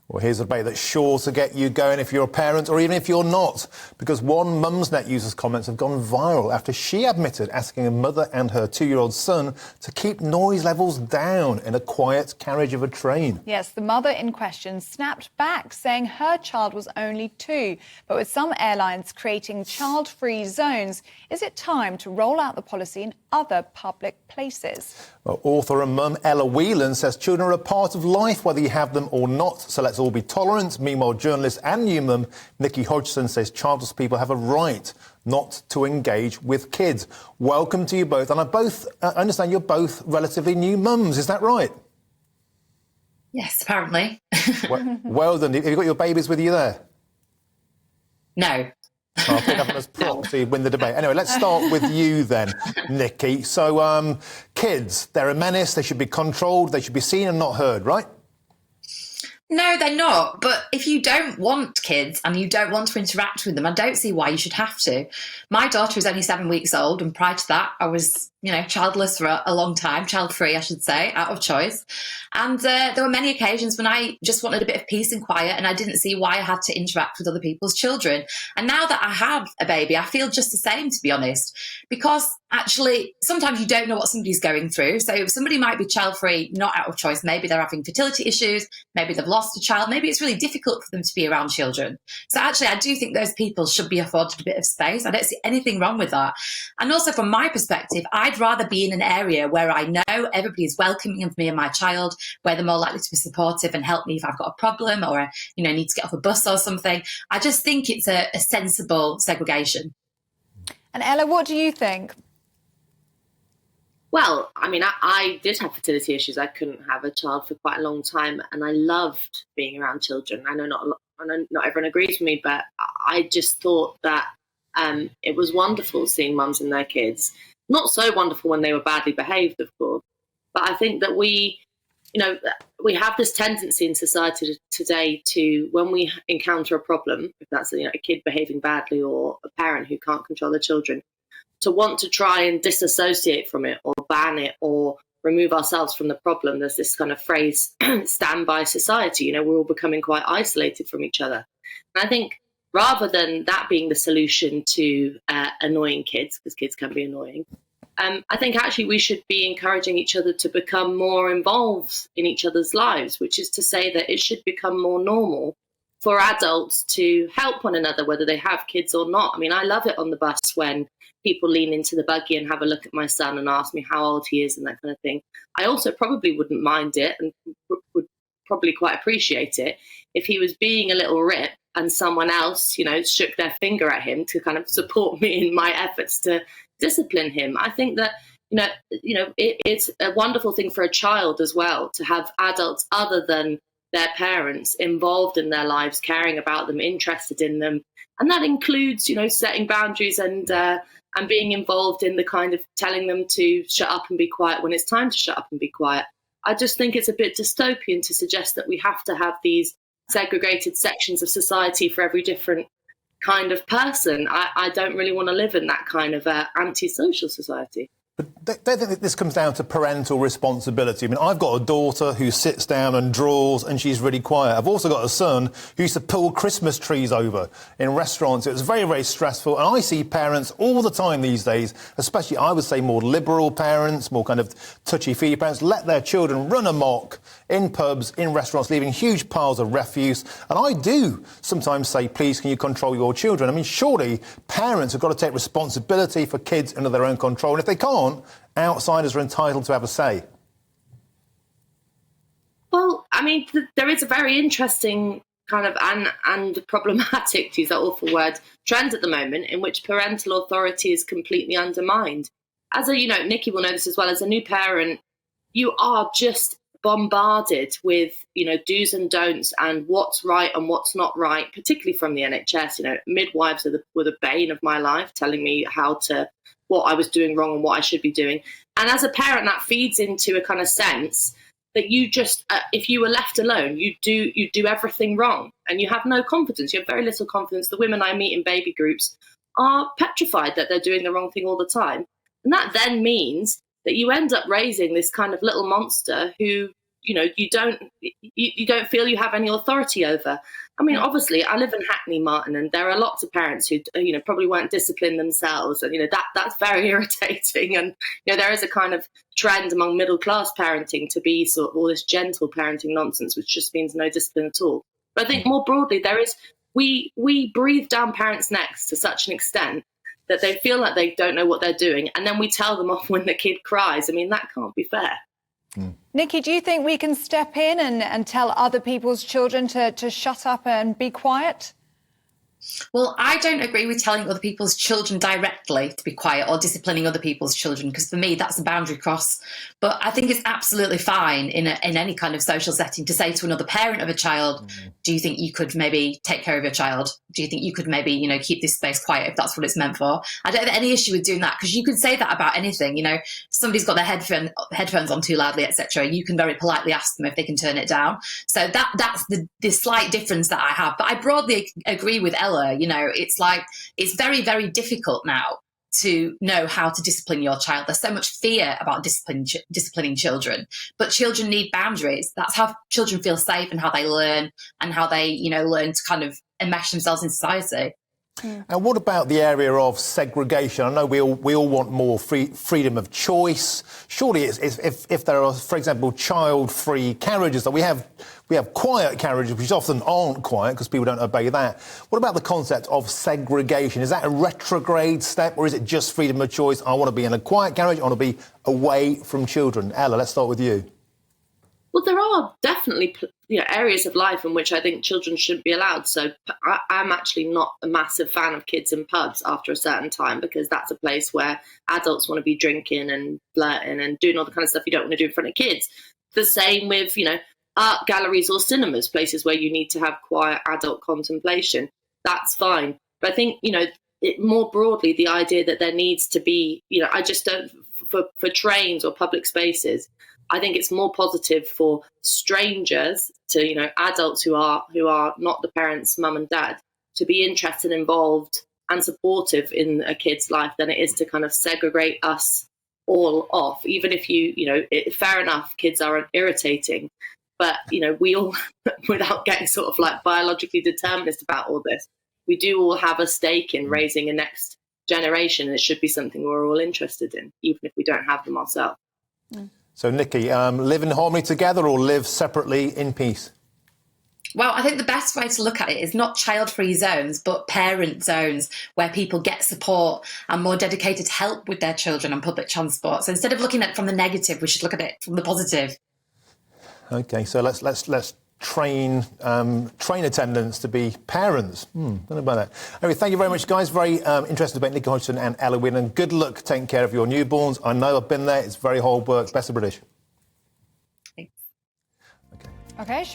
Well, here's a debate that's sure to get you going if you're a parent or even if you're not, because one Mumsnet user's comments have gone viral after she admitted asking a mother and her 2-year-old son to keep noise levels down in a quiet carriage of a train. Yes, the mother in question snapped back, saying her child was only 2. But with some airlines creating child-free zones, is it time to roll out the policy in other public places? Well, author and mum Ella Whelan says children are a part of life, whether you have them or not, so let's all be tolerant. Meanwhile, journalist and new mum Nichi Hodgson says childless people have a right not to engage with kids. Welcome to you both. And I understand you're both relatively new mums, is that right? Yes, apparently. Well done. Have you got your babies with you there? No. I'll pick up as props so you win the debate. Anyway, let's start with you then, Nichi. So, kids, they're a menace. They should be controlled. They should be seen and not heard, right? No, they're not. But if you don't want kids and you don't want to interact with them, I don't see why you should have to. My daughter is only 7 weeks old, and prior to that, I was, childless for a long time, child-free, I should say, out of choice. And there were many occasions when I just wanted a bit of peace and quiet, and I didn't see why I had to interact with other people's children. And now that I have a baby, I feel just the same, to be honest, because actually, sometimes you don't know what somebody's going through. So if somebody might be child-free, not out of choice, maybe they're having fertility issues, maybe they've lost a child, maybe it's really difficult for them to be around children. So actually, I do think those people should be afforded a bit of space. I don't see anything wrong with that. And also from my perspective, I'd rather be in an area where I know everybody is welcoming of me and my child, where they're more likely to be supportive and help me if I've got a problem or I, need to get off a bus or something. I just think it's a sensible segregation. And Ella, what do you think? Well, I did have fertility issues. I couldn't have a child for quite a long time, and I loved being around children. I know not everyone agrees with me, but I just thought that it was wonderful seeing mums and their kids. Not so wonderful when they were badly behaved, of course, but I think that we have this tendency in society today to, when we encounter a problem, if that's a kid behaving badly or a parent who can't control their children, to want to try and disassociate from it or ban it or remove ourselves from the problem. There's this kind of phrase, stand by society, we're all becoming quite isolated from each other. And I think rather than that being the solution to annoying kids, because kids can be annoying, I think actually we should be encouraging each other to become more involved in each other's lives, which is to say that it should become more normal for adults to help one another, whether they have kids or not. I love it on the bus when people lean into the buggy and have a look at my son and ask me how old he is and that kind of thing. I also probably wouldn't mind it and would probably quite appreciate it if he was being a little rip and someone else, shook their finger at him to kind of support me in my efforts to discipline him. I think that, it's a wonderful thing for a child as well to have adults other than their parents involved in their lives, caring about them, interested in them. And that includes, setting boundaries and being involved in the kind of telling them to shut up and be quiet when it's time to shut up and be quiet. I just think it's a bit dystopian to suggest that we have to have these segregated sections of society for every different kind of person. I don't really want to live in that kind of antisocial society. But don't think this comes down to parental responsibility. I've got a daughter who sits down and draws and she's really quiet. I've also got a son who used to pull Christmas trees over in restaurants. It was very, very stressful. And I see parents all the time these days, especially, I would say, more liberal parents, more kind of touchy-feely parents, let their children run amok in pubs, in restaurants, leaving huge piles of refuse. And I do sometimes say, please, can you control your children? Surely parents have got to take responsibility for kids under their own control. And if they can't, outsiders are entitled to have a say. Well, there is a very interesting kind of and problematic, to use that awful word, trend at the moment in which parental authority is completely undermined. As Nichi will know this as well, as a new parent, you are just bombarded with, do's and don'ts and what's right and what's not right, particularly from the NHS. Midwives were the bane of my life, telling me what I was doing wrong and what I should be doing. And as a parent, that feeds into a kind of sense that you just, if you were left alone, you do everything wrong and you have no confidence. You have very little confidence. The women I meet in baby groups are petrified that they're doing the wrong thing all the time. And that then means that you end up raising this kind of little monster who you don't feel you have any authority over. I mean, obviously, I live in Hackney, Martin, and there are lots of parents who, probably weren't disciplined themselves, and that's very irritating. And there is a kind of trend among middle class parenting to be sort of all this gentle parenting nonsense, which just means no discipline at all. But I think more broadly, we breathe down parents' necks to such an extent that they feel like they don't know what they're doing, and then we tell them off when the kid cries. I mean, that can't be fair. Nichi, do you think we can step in and tell other people's children to shut up and be quiet? Well, I don't agree with telling other people's children directly to be quiet or disciplining other people's children, because for me, that's a boundary cross. But I think it's absolutely fine in any kind of social setting to say to another parent of a child, do you think you could maybe take care of your child? Do you think you could maybe, keep this space quiet if that's what it's meant for? I don't have any issue with doing that, because you could say that about anything. Somebody's got their headphones on too loudly, etc. You can very politely ask them if they can turn it down. So that's the slight difference that I have. But I broadly agree with Ella. It's very, very difficult now to know how to discipline your child. There's so much fear about disciplining children, but children need boundaries. That's how children feel safe and how they learn and how they, learn to kind of enmesh themselves in society. And what about the area of segregation? I know we all want more freedom of choice. Surely, if there are, for example, child-free carriages, that we have quiet carriages, which often aren't quiet because people don't obey that. What about the concept of segregation? Is that a retrograde step, or is it just freedom of choice? I want to be in a quiet carriage. I want to be away from children. Ella, let's start with you. Well, there are definitely areas of life in which I think children shouldn't be allowed. So I'm actually not a massive fan of kids in pubs after a certain time, because that's a place where adults want to be drinking and flirting and doing all the kind of stuff you don't want to do in front of kids. The same with, art galleries or cinemas, places where you need to have quiet adult contemplation. That's fine. But I think, more broadly, the idea that there needs to be, I just don't, for trains or public spaces, I think it's more positive for strangers to, adults who are not the parents' mum and dad, to be interested, involved and supportive in a kid's life than it is to kind of segregate us all off. Even if fair enough, kids are irritating, but, we all, without getting sort of like biologically determinist about all this, we do all have a stake in raising a next generation, and it should be something we're all interested in, even if we don't have them ourselves. So, Nichi, live in harmony together or live separately in peace? Well, I think the best way to look at it is not child-free zones, but parent zones, where people get support and more dedicated help with their children on public transport. So instead of looking at it from the negative, we should look at it from the positive. OK, so let's train attendants to be parents. Don't know about that. Anyway, thank you very much, guys. Very interested about Nichi Hodgson and Ella Whelan. Good luck taking care of your newborns. I know I've been there. It's very hard work. Best of British. Thanks. OK, should we